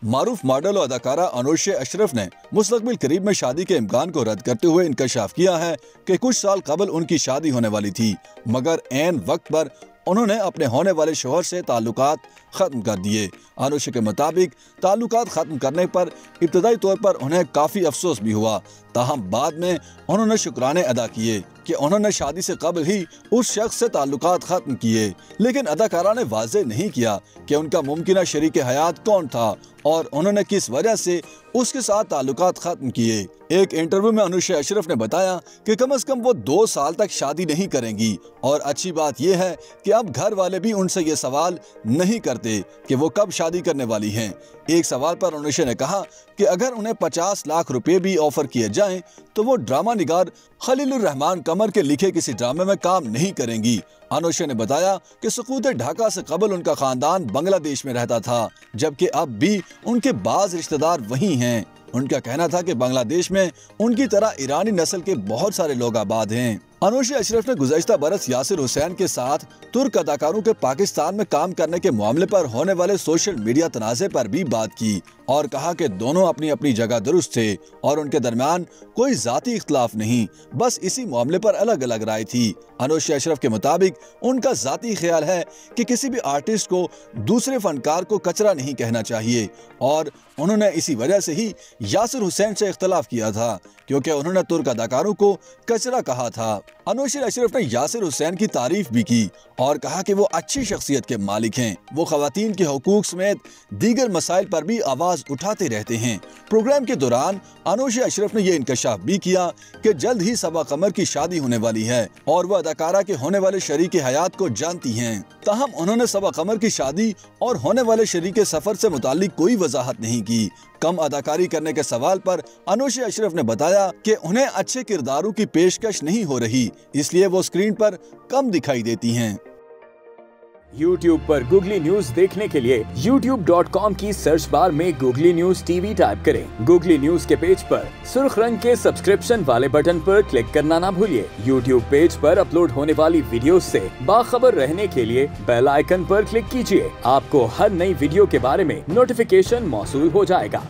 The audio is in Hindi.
मारूफ मॉडल और अदाकारा अनुशा अशरफ ने मुस्तकबिल करीब में शादी के इम्कान को रद्द करते हुए इंकशाफ किया है कि कुछ साल कबल उनकी शादी होने वाली थी, मगर ऐन वक्त पर उन्होंने अपने होने वाले शोहर से ताल्लुकात खत्म कर दिए। अनुशा के मुताबिक ताल्लुकात खत्म करने पर इब्तदाई तौर पर उन्हें काफी अफसोस भी हुआ, ताहम बाद में उन्होंने शुक्राने अदा किए कि उन्होंने शादी से कबल ही उस शख्स से ताल्लुकात खत्म किए। लेकिन अदाकारा ने वाज़ेह नहीं किया कि उनका मुमकिना शरीक हयात कौन था और उन्होंने किस वजह से उसके साथ ताल्लुकात खत्म किए। एक इंटरव्यू में अनुशा अशरफ ने बताया कि कम से कम वो 2 साल तक शादी नहीं करेंगी और अच्छी बात यह है कि अब घर वाले भी उनसे ये सवाल नहीं करते कि वो कब शादी करने वाली हैं। एक सवाल पर अनुशा ने कहा कि अगर उन्हें 50 लाख रुपए भी ऑफर किए जाएं तो वो ड्रामा निगार खलीलुर रहमान कमर के लिखे किसी ड्रामे में काम नहीं करेंगी। अनुशा ने बताया कि सुकूत ढाका से कबल उनका खानदान बांग्लादेश में रहता था, जबकि अब भी उनके बाज रिश्तेदार वहीं हैं। उनका कहना था कि बांग्लादेश में उनकी तरह ईरानी नस्ल के बहुत सारे लोग आबाद हैं। अनुशा अशरफ ने गुज़श्ता बरस यासिर हुसैन के साथ तुर्क अदाकारों के पाकिस्तान में काम करने के मामले पर होने वाले सोशल मीडिया तनाज़े पर भी बात की और कहा कि दोनों अपनी अपनी जगह दुरुस्त थे और उनके दरमियान कोई जाती इख्तलाफ नहीं, बस इसी मामले पर अलग अलग राय थी। अनुशा अशरफ के मुताबिक उनका जाती ख्याल है कि किसी भी आर्टिस्ट को दूसरे फनकार को कचरा नहीं कहना चाहिए और उन्होंने इसी वजह से ही यासिर हुसैन से इख्तलाफ किया था, क्योंकि उन्होंने तुर्क अदाकारों को कचरा कहा था। अनुशा अशरफ ने यासिर हुसैन की तारीफ भी की और कहा कि वो अच्छी शख्सियत के मालिक हैं। वो खवातीन के हुकूक समेत दीगर मसाइल पर भी आवाज उठाते रहते हैं। प्रोग्राम के दौरान अनुशा अशरफ ने यह इंकशाफ भी किया कि जल्द ही सबा कमर की शादी होने वाली है और वह अदाकारा के होने वाले शरीक हयात को जानती हैं। ताहम उन्होंने सबा कमर की शादी और होने वाले शरीक सफर से मुतालिक कोई वजाहत नहीं की। कम अदाकारी करने के सवाल पर अनुशा अशरफ ने बताया कि उन्हें अच्छे किरदारों की पेशकश नहीं हो रही, इसलिए वो स्क्रीन पर कम दिखाई देती हैं। YouTube पर गूगली न्यूज देखने के लिए youtube.com की सर्च बार में गूगली न्यूज टीवी टाइप करें। गूगली न्यूज के पेज पर सुर्ख रंग के सब्सक्रिप्शन वाले बटन पर क्लिक करना ना भूलिए। YouTube पेज पर अपलोड होने वाली वीडियोस से बाखबर रहने के लिए बेल आइकन पर क्लिक कीजिए। आपको हर नई वीडियो के बारे में नोटिफिकेशन मौसूल हो जाएगा।